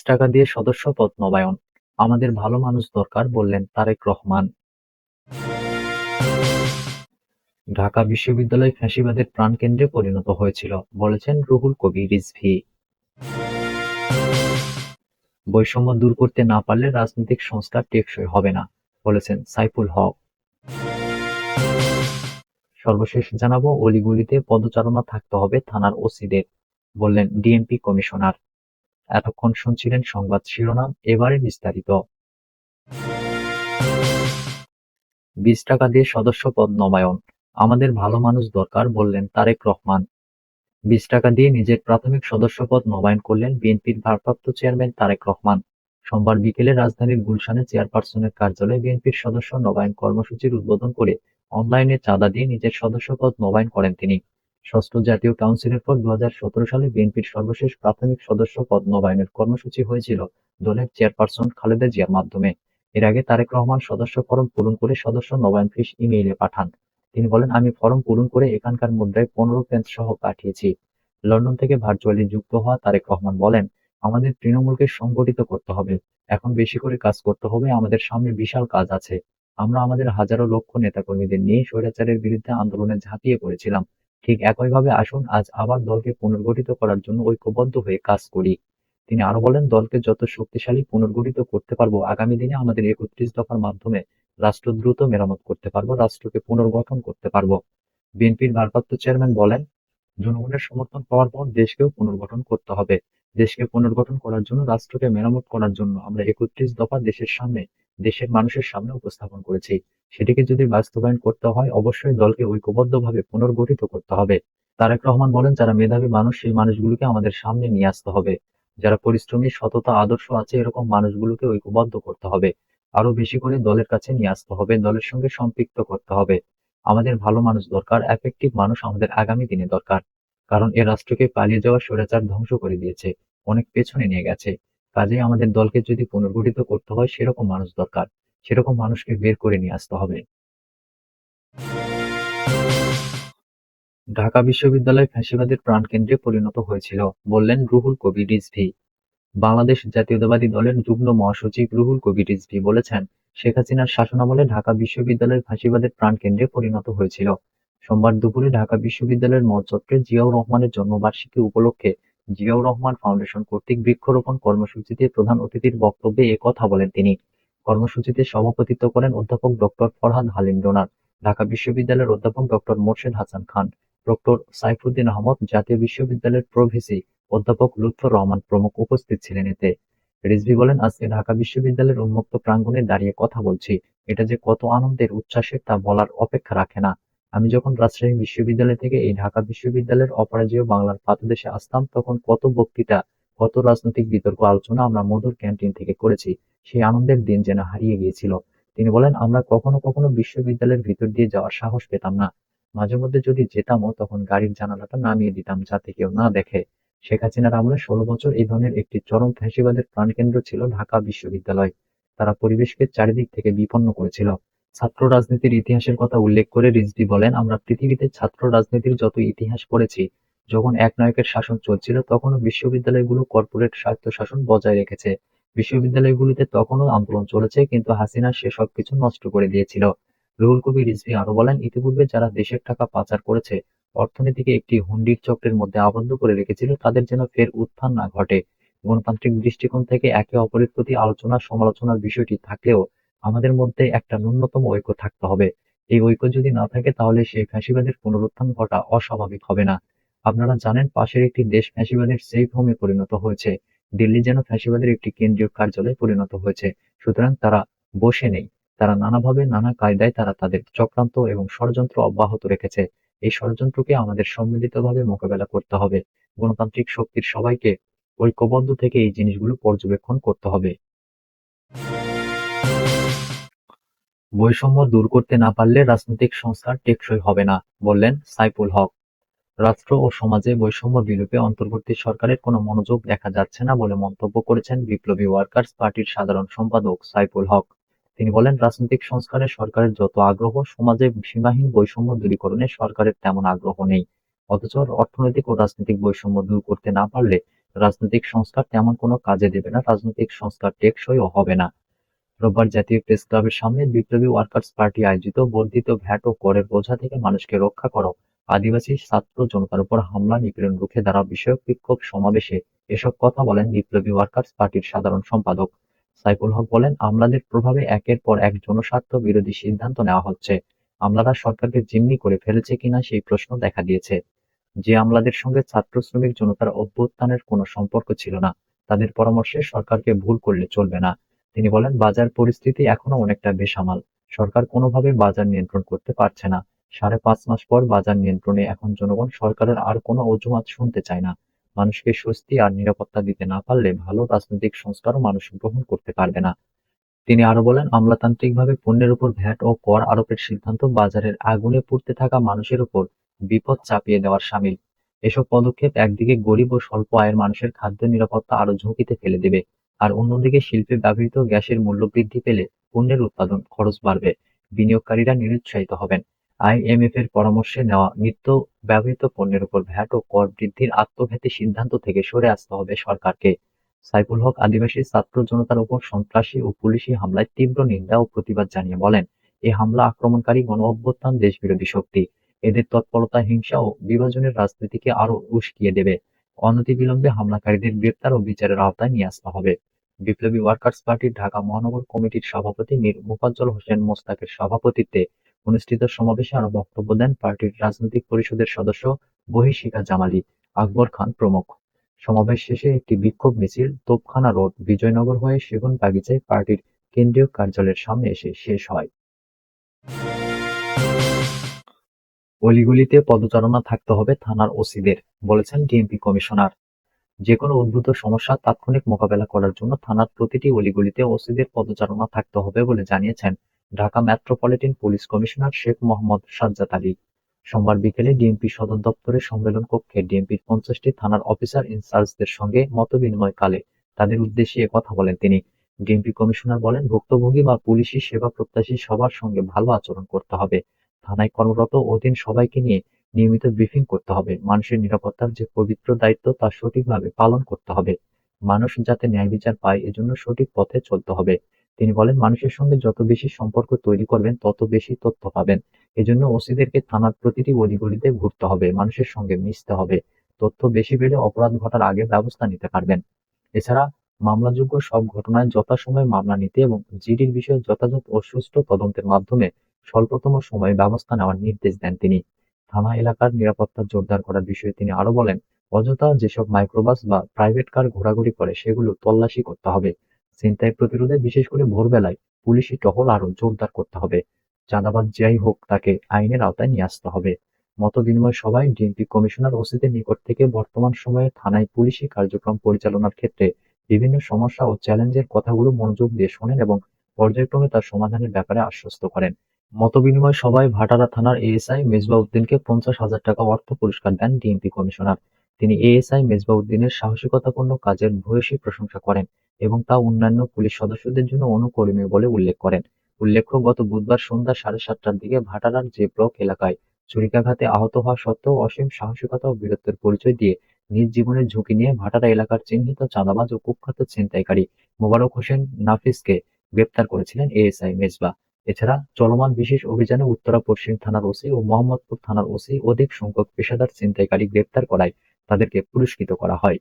টাকা দিয়ে সদস্যপদ নবায়ন, আমাদের ভালো মানুষ দরকার বললেন তারেক রহমান। ঢাকা বিশ্ববিদ্যালয় ফ্যাসিবাদের প্রাণকেন্দ্রে পরিণত হয়েছিল বলেছেন রুহুল কবির রিজভী। বৈষম্য দূর করতে না পারলে রাজনৈতিক সংস্কার টেকসই হবে না বলেছেন সাইফুল হক। সর্বশেষ জানাবো, অলিগলিতে পদচারণা থাকতে হবে থানার ওসিদের, বললেন ডিএমপি কমিশনার। এতক্ষণ শুনছিলেন সংবাদ শিরোনাম, এবারে বিস্তারিত। টাকা দিয়ে সদস্যপদ নবায়ন, আমাদের ভালো মানুষ দরকার বললেন তারেক রহমান। টাকা দিয়ে নিজের প্রাথমিক সদস্যপদ নবায়ন করলেন বিএনপির ভারপ্রাপ্ত চেয়ারম্যান তারেক রহমান। সোমবার বিকেলে রাজধানীর গুলশানে চেয়ারপারসনের কার্যালয়ে বিএনপির সদস্য নবায়ন কর্মসূচির উদ্বোধন করে অনলাইনে চাঁদা দিয়ে নিজের সদস্যপদ নবায়ন করেন তিনি। ষষ্ঠ জাতীয় কাউন্সিলের পর 2017 সালে বিএনপির সর্বশেষ প্রাথমিক সদস্য পদ নবায়নের কর্মসূচি হয়েছিল দলের চেয়ারপারসন খালেদা জিয়ার মাধ্যমে। এর আগে তারেক রহমান সদস্য ফরম পূরণ করে সদস্য নবায়ন ফিস ইমেইলে পাঠান। তিনি বলেন, আমি ফরম পূরণ করে এখানকার মুদ্রায় 15 পেন্স সহ পাঠিয়েছি। লন্ডন থেকে ভার্চুয়ালি যুক্ত হওয়া তারেক রহমান বলেন, আমাদের তৃণমূলকে সংগঠিত করতে হবে, এখন বেশি করে কাজ করতে হবে, আমাদের সামনে বিশাল কাজ আছে। আমরা আমাদের হাজারো লক্ষ নেতাকর্মীদের নিয়ে স্বৈরাচারের বিরুদ্ধে আন্দোলনে ঝাঁপিয়ে পড়েছিলাম। ঠিক একইভাবে আসুন আজ আবার দলকে পুনর্গঠিত করার জন্য ঐক্যবদ্ধ হয়ে কাজ করি। তিনি আরো বলেন, দলকে যত শক্তিশালী পুনর্গঠিত করতে পারবো, আগামী দিনে আমাদের 31 দফার মাধ্যমে রাষ্ট্র দ্রুত মেরামত করতে পারবো, রাষ্ট্রকে পুনর্গঠন করতে পারবো। বিএনপির ভারপ্রাপ্ত চেয়ারম্যান বলেন, জনগণের সমর্থন পাওয়ার পর দেশকেও পুনর্গঠন করতে হবে। দেশকে পুনর্গঠন করার জন্য, রাষ্ট্রকে মেরামত করার জন্য আমরা 31 দফা দেশের সামনে, দেশের মানুষের সামনে উপস্থাপন করেছি। সেটিকে যদি বাস্তবায়ন করতে হয়, অবশ্যই দলকে ঐক্যবদ্ধভাবে পুনর্গঠিত করতে হবে। তারেক রহমান বলেন, যারা মেধাবী মানুষ, সেই মানুষগুলোকে আমাদের সামনে নিয়ে আসতে হবে। যারা পরিশ্রমী, সততা, আদর্শ আছে, এরকম মানুষগুলোকে ঐক্যবদ্ধ করতে হবে। আরো বেশি করে দলের কাছে নিয়ে আসতে হবে, দলের সঙ্গে সম্পৃক্ত করতে হবে। আমাদের ভালো মানুষ দরকার, এফেক্টিভ মানুষ আমাদের আগামী দিনে দরকার। কারণ এ রাষ্ট্রকে পালিয়ে যাওয়া স্বৈরাচার ধ্বংস করে দিয়েছে, অনেক পেছনে নিয়ে গেছে। কাজেই আমাদের দলকে যদি পুনর্গঠিত করতে হয়, সেরকম মানুষ দরকার, সেরকম মানুষকে বের করে নিয়ে আসতে হবে। ঢাকা বিশ্ববিদ্যালয় ফ্যাসিবাদের প্রাণকেন্দ্রে পরিণত হয়েছিল বললেন রুহুল কবির রিজভী। বাংলাদেশ জাতীয়তাবাদী দলের যুগ্ম মহাসচিব রুহুল কবির রিজভী বলেছেন, শেখ হাসিনার শাসনামলে ঢাকা বিশ্ববিদ্যালয় ফ্যাসিবাদের প্রাণকেন্দ্রে পরিণত হয়েছিল। সোমবার দুপুরে ঢাকা বিশ্ববিদ্যালয়ের মঞ্চ চত্বরে জিয়াউর রহমানের জন্মবার্ষিকী উপলক্ষে জিয়াউর রহমান ফাউন্ডেশন কর্তৃক বৃক্ষরোপণ কর্মসূচিতে প্রধান অতিথির বক্তব্যে এ কথা বলেন তিনি। কর্মসূচিতে সভাপতিত্ব করেন অধ্যাপক ডক্টর ফরহাদ হালিম ডোনার, ঢাকা বিশ্ববিদ্যালয়ের অধ্যাপক ডক্টর মোর্শেদ হাসান খান, ডক্টর সাইফুদ্দিন আহমদ, জাতীয় বিশ্ববিদ্যালয়ের প্রভিসি অধ্যাপক লুৎফর রহমান প্রমুখ উপস্থিত ছিলেন এতে। রিজভী বলেন, আজকে ঢাকা বিশ্ববিদ্যালয়ের উন্মুক্ত প্রাঙ্গণে দাঁড়িয়ে কথা বলছি, এটা যে কত আনন্দের, উচ্ছ্বাসের তা বলার অপেক্ষা রাখে না। আমি যখন রাজশাহী বিশ্ববিদ্যালয় থেকে এই ঢাকা বিশ্ববিদ্যালয়ের অপরাজেয় বাংলার পাদদেশে আসতাম, তখন কত বক্তৃতা, কত রাজনৈতিক বিতর্ক, আলোচনা আমরা মধুর ক্যান্টিন থেকে করেছি। সেই আনন্দের দিন যেন হারিয়ে গিয়েছিল। তিনি বলেন, আমরা কখনো কখনো বিশ্ববিদ্যালয়ের ভিতর দিয়ে যাওয়ার সাহস পেতাম না। মাঝে মধ্যে যদি যেতামও, তখন গাড়ির জানালাটা নামিয়ে দিতাম যাতে কেউ না দেখে। শেখ হাসিনার আমলে 16 বছর এই ধরনের একটি চরম ফ্যাসিবাদের প্রাণকেন্দ্র ছিল ঢাকা বিশ্ববিদ্যালয়। তারা পরিবেশকে চারিদিক থেকে বিপন্ন করেছিল। ছাত্র রাজনীতির ইতিহাসের কথা উল্লেখ করে রিজভী বলেন, আমরা পৃথিবীতে ছাত্র রাজনীতির যত ইতিহাস পড়েছি, যখন একনায়কের শাসন চলছিল তখনও বিশ্ববিদ্যালয়গুলো কর্পোরেট স্বায়ত্তশাসন বজায় রেখেছে। বিশ্ববিদ্যালয়গুলিতে তখনও আন্দোলন চলেছে, কিন্তু হাসিনা সে সবকিছু নষ্ট করে দিয়েছিল। রুহুল কবির রিজভী আরো বলেন, ইতিপূর্বে যারা দেশের টাকা পাচার করেছে, অর্থনীতিকে একটি হুন্ডির চক্রের মধ্যে আবদ্ধ করে রেখেছিল, তাদের যেন ফের উত্থান না ঘটে। গণতান্ত্রিক দৃষ্টিকোণ থেকে একে অপরের প্রতি আলোচনা সমালোচনার বিষয়টি থাকলেও আমাদের মধ্যে একটা ন্যূনতম ঐক্য থাকতে হবে। এই ঐক্য যদি না থাকে, তাহলে সেই ফ্যাসিবাদের পুনরুত্থান ঘটা অস্বাভাবিক হবে না। আপনারা জানেন, পাশের একটি দেশ ফ্যাসিবাদের সেফ হোমে পরিণত হয়েছে। দিল্লি যেন ফ্যাসিবাদের একটি কেন্দ্রীয় কার্যালয়ে পরিণত হয়েছে। সুতরাং তারা বসে নেই, তারা নানাভাবে নানা কায়দায় তারা তাদের চক্রান্ত এবং ষড়যন্ত্র অব্যাহত রেখেছে। এই ষড়যন্ত্রকে আমাদের সম্মিলিতভাবে মোকাবেলা করতে হবে। গণতান্ত্রিক শক্তির সবাইকে ঐক্যবদ্ধ থেকে এই জিনিসগুলো পর্যবেক্ষণ করতে হবে। বৈষম্য দূর করতে না পারলে রাজনৈতিক সংস্কার টেকসই হবে না, বললেন সাইফুল হক। রাষ্ট্র ও সমাজে বৈষম্য বিলোপে অন্তর্বর্তী সরকারের কোনো মনোযোগ দেখা যাচ্ছে না বলে মন্তব্য করেছেন বিপ্লবী ওয়ার্কার্স পার্টির সাধারণ সম্পাদক সাইফুল হক। তিনি বলেন, রাজনৈতিক সংস্কারে সরকারের যত আগ্রহ, সমাজে সীমাহীন বৈষম্য দূরীকরণে সরকারের তেমন আগ্রহ নেই। অথচ অর্থনৈতিক ও রাজনৈতিক বৈষম্য দূর করতে না পারলে রাজনৈতিক সংস্কার তেমন কোনো কাজে দেবে না, রাজনৈতিক সংস্কার টেকসইও হবে না। রোববার জাতীয় প্রেস ক্লাবের সামনে বিপ্লবী ওয়ার্কার্স পার্টি আয়োজিত বর্ধিত ভ্যাট ও করের বোঝা থেকে মানুষকে রক্ষা করো, আদিবাসী ছাত্র জনতার উপর হামলা নিপীড়ন রুখে দাঁড়াও বিষয়ক বিক্ষোভ সমাবেশে এসব কথা বলেন বিপ্লবী ওয়ার্কার্স পার্টির সাধারণ সম্পাদক সাইফুল হক। বলেন, আমলাদের প্রভাবে একের পর এক জনস্বার্থ বিরোধী সিদ্ধান্ত নেওয়া হচ্ছে। আমলারা সরকারকে জিম্মি করে ফেলেছে কিনা সেই প্রশ্ন দেখা দিয়েছে। যে আমলাদের সঙ্গে ছাত্র শ্রমিক জনতার অভ্যুত্থানের কোনো সম্পর্ক ছিল না, তাদের পরামর্শে সরকারকে ভুল করলে চলবে না। তিনি বলেন, বাজার পরিস্থিতি এখনো অনেকটা বেসামাল। সরকার কোনোভাবে বাজার নিয়ন্ত্রণ করতে পারছে না। 5.5 মাস পর বাজার নিয়ন্ত্রণে এখন জনগণ সরকারের আর কোনো অজুহাত শুনতে চায় না। মানুষকে স্বস্তি আর নিরাপত্তা দিতে না পারলে ভালো রাজনৈতিক সংস্কারও মানুষ গ্রহণ করতে পারবে না। তিনি আরো বলেন, আমলাতান্ত্রিকভাবে পণ্যের উপর ভ্যাট ও কর আরোপের সিদ্ধান্ত বাজারের আগুনে পুড়তে থাকা মানুষের উপর বিপদ চাপিয়ে দেওয়ার শামিল। এসব পদক্ষেপ একদিকে গরিব ও স্বল্প আয়ের মানুষের খাদ্য নিরাপত্তা আরো ঝুঁকিতে ফেলে দেবে, আর অন্যদিকে শিল্পে ব্যবহৃত গ্যাসের মূল্য বৃদ্ধি পেলে পণ্যের উৎপাদন খরচ বাড়বে, বিনিয়োগকারীরা নিরুৎসাহিত হবেন। আইএমএফ এর পরামর্শে নেওয়া নিত্য ব্যবহৃত পণ্যের উপর ভ্যাট ও কর বৃদ্ধির আত্মঘাতী সিদ্ধান্ত থেকে সরে আসতে হবে সরকারকে। সাইফুল হক আদিবাসী ছাত্র জনতার উপর সন্ত্রাসী ও পুলিশি হামলায় তীব্র নিন্দা ও প্রতিবাদ জানিয়ে বলেন, এই হামলা আক্রমণকারী গণঅভ্যুত্থান দেশবিরোধী শক্তি। এদের তৎপরতা হিংসা ও বিভাজনের রাজনীতিকে আরো উস্কিয়ে দেবে। অনতিবিলম্বে হামলাকারীদের গ্রেপ্তার ও বিচারের আওতায় নিয়ে আসতে হবে। বিপ্লবী ওয়ার্কার্স পার্টির ঢাকা মহানগর কমিটির সভাপতি মীর মোফাজ্জল হোসেন মোস্তাকের সভাপতিত্বে অনুষ্ঠিত সমাবেশে আরো বক্তব্য দেন পার্টির রাজনৈতিক পরিষদের সদস্য বহিশিখা জামালী, আকবর খান প্রমুখ। সমাবেশ শেষে একটি বিক্ষোভ মিছিল তোপখানা রোড, বিজয়নগর হয়ে সেগুনবাগিচায় পার্টির কেন্দ্রীয় কার্যালয়ের সামনে এসে শেষ হয়। অলিগলিতে পদচারণা থাকতে হবে থানার ওসিদের, বলেছেন ডিএমপি কমিশনার। যেকোনো উদ্ভূত সমস্যা তাৎক্ষণিক মোকাবেলা করার জন্য থানার প্রতিটি অলিগলিতে ওসিদের পদচারণা থাকতে হবে বলে জানিয়েছেন Dhaka metropolitan police commissioner Sheikh Mohammad Sajjad Ali. সোমবার বিকেলে ডিএমপি সদর দপ্তরের সম্মেলন কক্ষে ডিএমপির 50টি থানার অফিসার ইনচার্জদের সঙ্গে মতবিনিময়কালে তাদের উদ্দেশ্যে কথা বলেন তিনি। ডিএমপি কমিশনার বলেন, ভুক্তভোগী বা পুলিশি সেবা প্রত্যাশী সবার সঙ্গে ভালো আচরণ করতে হবে। থানায় কর্মরত অধীন সবাইকে নিয়ে নিয়মিত ব্রিফিং করতে হবে। মানুষের নিরাপত্তার যে পবিত্র দায়িত্ব তা সঠিকভাবে পালন করতে হবে। মানুষ যাতে ন্যায় বিচার পায় এজন্য সঠিক পথে চলতে হবে। তিনি বলেন, মানুষের সঙ্গে যত বেশি সম্পর্ক তৈরি করবেন তত বেশি তথ্য পাবেন। এজন্য ওসিদেরকে থানার প্রতিটি অলিগলিতে ঘুরতে হবে, মানুষের সঙ্গে মিশতে হবে। তথ্য বেশি পেলে অপরাধ ঘটার আগে ব্যবস্থা নিতে পারবেন। এছাড়া মামলাযোগ্য সব ঘটনায় যথাসময়ে মামলা নিতে এবং জিডির বিষয়ে যথাযথ ও সুষ্ঠু তদন্তের মাধ্যমে স্বল্পতম সময়ে ব্যবস্থা নেওয়ার নির্দেশ দেন তিনি। থানা এলাকার নিরাপত্তা জোরদার করার বিষয়ে তিনি আরো বলেন, অযথা যেসব মাইক্রোবাস বা প্রাইভেট কার ঘোরাঘুরি করে সেগুলো তল্লাশি করতে হবে। ছিনতাই প্রতিরোধে বিশেষ করে ভোরবেলায় পুলিশি টহল আরো জোরদার করতে হবে। চাঁদাবাজ যাই হোক তাকে আইনের আওতায় নিয়ে আসতে হবে। মতবিনিময় সভায় ডিএমপি কমিশনার ওসিদের নিকট থেকে বর্তমান সময়ে থানায় পুলিশি কার্যক্রম পরিচালনার ক্ষেত্রে বিভিন্ন সমস্যা ও চ্যালেঞ্জের কথাগুলো মনোযোগ দিয়ে শোনেন এবং পর্যায়ক্রমে তার সমাধানের ব্যাপারে আশ্বস্ত করেন। মতবিনিময় সভায় ভাটারা থানার এএসআই মেজবাউদ্দিনকে 50,000 টাকা অর্থ পুরস্কার দেন ডিএমপি কমিশনার। তিনি এএসআই মেজবাউদ্দিনের সাহসিকতাপূর্ণ কাজের ভূয়সী প্রশংসা করেন এবং তা অন্যান্য পুলিশ সদস্যদের জন্য অনুকরণীয় বলে উল্লেখ করেন। উল্লেখ্য, গত বুধবার সন্ধ্যা 7:30টার দিকে ভাটারার যে ব্লক এলাকায় ছুরিকাঘাতে আহত হওয়া সত্ত্বেও অসীম সাহসিকতা ও বীরত্বের পরিচয় দিয়ে নিজ জীবনের ঝুঁকি নিয়ে ভাটারা এলাকার চিহ্নিত চাঁদাবাজ ও কুখ্যাত ছিনতাইকারী মোবারক হোসেন নাফিসকে গ্রেপ্তার করেছিলেন এএসআই মেজবা। এছাড়া চলমান বিশেষ অভিযানে উত্তরা পশ্চিম থানার ওসি ও মোহাম্মদপুর থানার ওসি অধিক সংখ্যক পেশাদার ছিনতাইকারী গ্রেপ্তার করায় তাদেরকে পুরস্কৃত করা হয়।